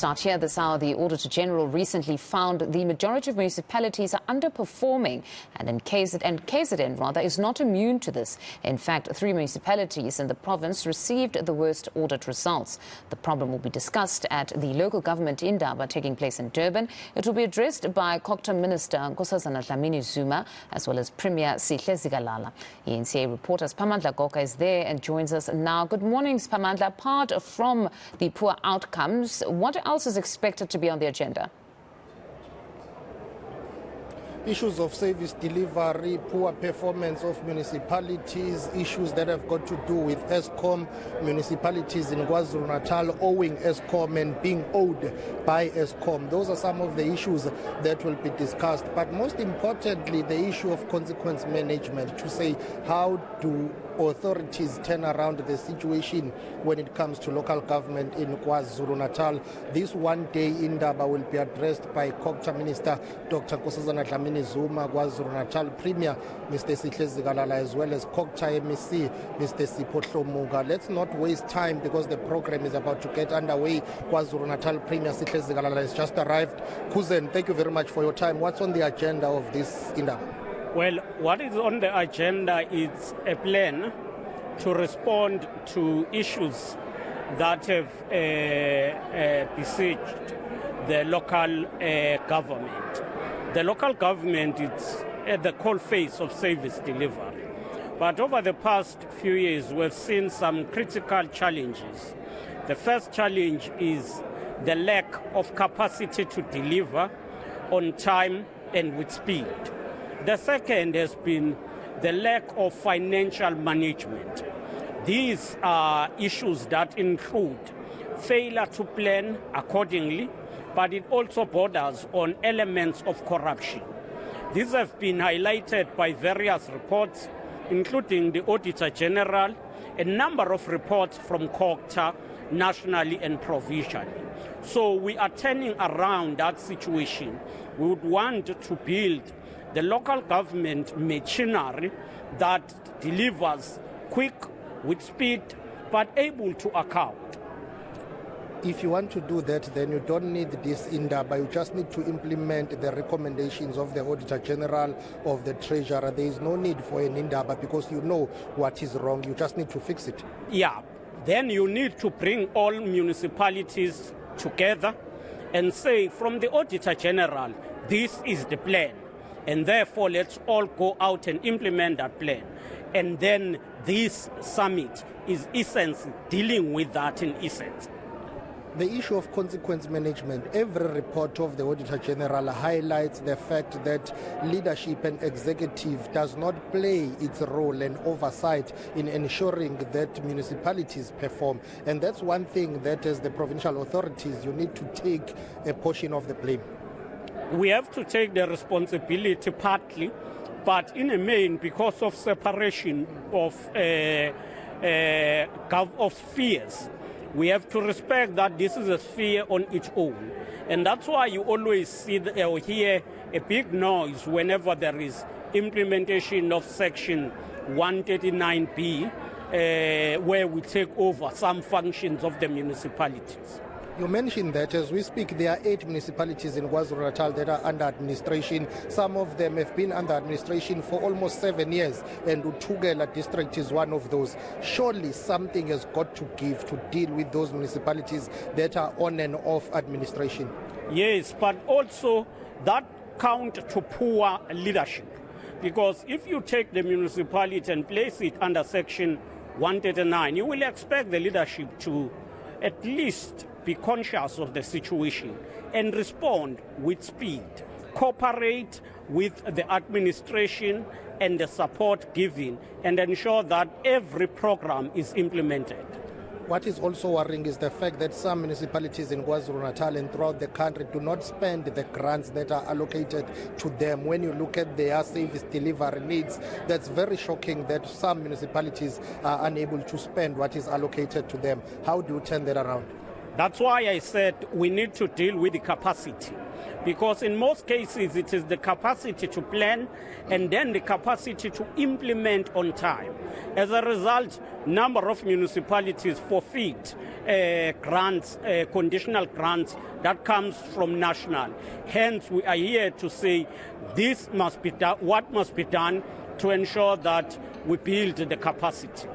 Start here this hour. The Auditor General recently found the majority of municipalities are underperforming, and KZN is not immune to this. In fact, 3 municipalities in the province received the worst audit results. The problem will be discussed at the local government Indaba taking place in Durban. It will be addressed by COGTA Minister Nkosazana Dlamini-Zuma as well as Premier Sihle Zikalala. eNCA reporter Spamandla Goka is there and joins us now. Good morning, Spamandla. Apart from the poor outcomes, what else is expected to be on the agenda? Issues of service delivery, poor performance of municipalities, issues that have got to do with ESCOM, municipalities in KwaZulu-Natal owing ESCOM and being owed by ESCOM. Those are some of the issues that will be discussed. But most importantly, the issue of consequence management, to say how do authorities turn around the situation when it comes to local government in KwaZulu-Natal. This one day Indaba will be addressed by COGTA Minister Dr. Nkosazana Dlamini-Zuma, KwaZulu-Natal Premier Mr. Sihle Zikalala, as well as COGTA MEC Mr. Sipho Muga. Let's not waste time because the program is about to get underway. KwaZulu-Natal Premier Sihle Zikalala has just arrived. Kuzen, thank you very much for your time. What's on the agenda of this Indaba? Well, what is on the agenda is a plan to respond to issues that have besieged the local government. The local government is at the cold face of service delivery. But over the past few years, we've seen some critical challenges. The first challenge is the lack of capacity to deliver on time and with speed. The second has been the lack of financial management. These are issues that include failure to plan accordingly, but it also borders on elements of corruption. These have been highlighted by various reports, including the Auditor General, a number of reports from COGTA, nationally and provincially. So we are turning around that situation. We would want to build the local government machinery that delivers quick, with speed, but able to account. If you want to do that, then you don't need this Indaba. You just need to implement the recommendations of the Auditor General, of the Treasurer. There is no need for an Indaba because you know what is wrong. You just need to fix it. Yeah. Then you need to bring all municipalities together and say, from the Auditor General, this is the plan. And therefore, let's all go out and implement that plan. And then this summit is essence dealing with that in essence. The issue of consequence management, every report of the Auditor General highlights the fact that leadership and executive does not play its role and oversight in ensuring that municipalities perform. And that's one thing that as the provincial authorities, you need to take a portion of the blame. We have to take the responsibility partly, but in a main because of separation of spheres. We have to respect that this is a sphere on its own. And that's why you always see or hear a big noise whenever there is implementation of Section 139B, where we take over some functions of the municipalities. You mentioned that as we speak, there are 8 municipalities in KwaZulu-Natal that are under administration. Some of them have been under administration for almost 7 years, and Uthugela district is one of those. Surely something has got to give to deal with those municipalities that are on and off administration. Yes, but also that count to poor leadership. Because if you take the municipality and place it under Section 139, you will expect the leadership to at least be conscious of the situation and respond with speed, cooperate with the administration and the support given, and ensure that every program is implemented. What is also worrying is the fact that some municipalities in KwaZulu-Natal and throughout the country do not spend the grants that are allocated to them. When you look at their service delivery needs, that's very shocking that some municipalities are unable to spend what is allocated to them. How do you turn that around? That's why I said we need to deal with the capacity, because in most cases it is the capacity to plan and then the capacity to implement on time. As a result, number of municipalities forfeit grants, conditional grants that comes from national. Hence, we are here to say this must be done, what must be done to ensure that we build the capacity.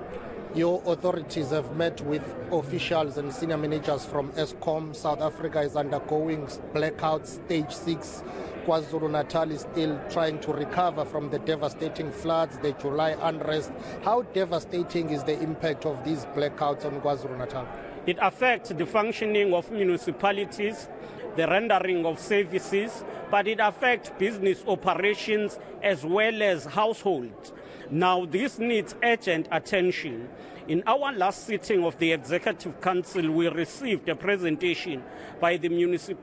Your authorities have met with officials and senior managers from ESCOM. South Africa is undergoing blackout stage 6. KwaZulu-Natal is still trying to recover from the devastating floods, the July unrest. How devastating is the impact of these blackouts on KwaZulu-Natal? It affects the functioning of municipalities, the rendering of services, but it affects business operations as well as households. Now, this needs urgent attention. In our last sitting of the Executive Council, we received a presentation by the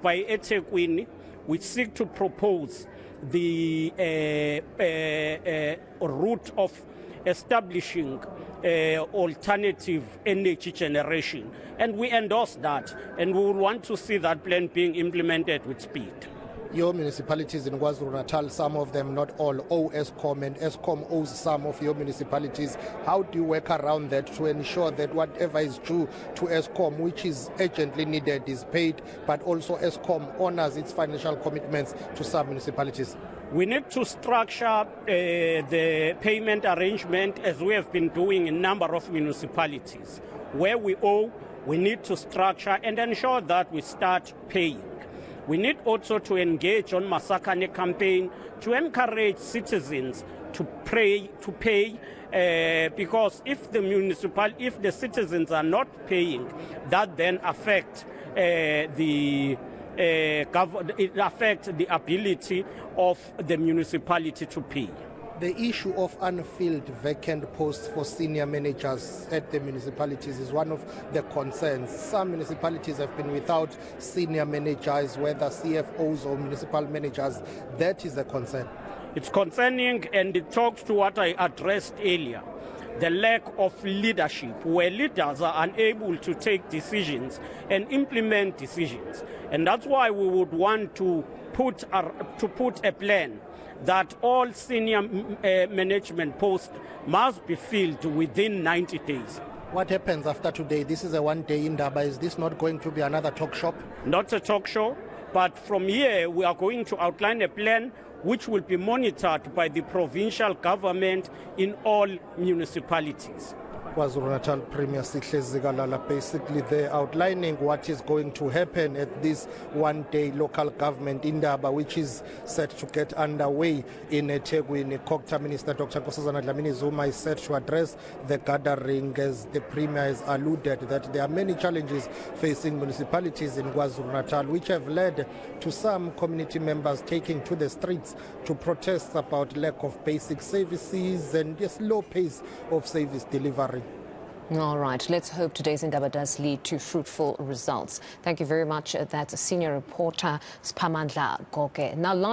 by eThekwini, which seek to propose the route of establishing alternative energy generation. And we endorse that, and we will want to see that plan being implemented with speed. Your municipalities in KwaZulu-Natal, some of them, not all, owe ESCOM, and ESCOM owes some of your municipalities. How do you work around that to ensure that whatever is due to ESCOM, which is urgently needed, is paid, but also ESCOM honors its financial commitments to some municipalities? We need to structure the payment arrangement as we have been doing in a number of municipalities. Where we owe, we need to structure and ensure that we start paying. We need also to engage on Masakane campaign to encourage citizens to pay, because if the citizens are not paying, that then affects it affects the ability of the municipality to pay. The issue of unfilled vacant posts for senior managers at the municipalities is one of the concerns. Some municipalities have been without senior managers, whether CFOs or municipal managers. That is a concern. It's concerning, and it talks to what I addressed earlier, the lack of leadership, where leaders are unable to take decisions and implement decisions. And that's why we would want to put a plan that all senior management posts must be filled within 90 days. What happens after today? This is a one-day Indaba. Is this not going to be another talk shop? Not a talk show, but from here we are going to outline a plan which will be monitored by the provincial government in all municipalities. KwaZulu-Natal Premier Sihle Zikalala basically they're outlining what is going to happen at this one-day local government Indaba, which is set to get underway in eThekwini. Kokta Minister Dr. Nkosazana Dlamini Zuma is set to address the gathering, as the Premier has alluded that there are many challenges facing municipalities in KwaZulu-Natal, which have led to some community members taking to the streets to protest about lack of basic services and the slow pace of service delivery. All right, let's hope today's Indaba does lead to fruitful results. Thank you very much. That's a senior reporter, Spamandla Goke. Now live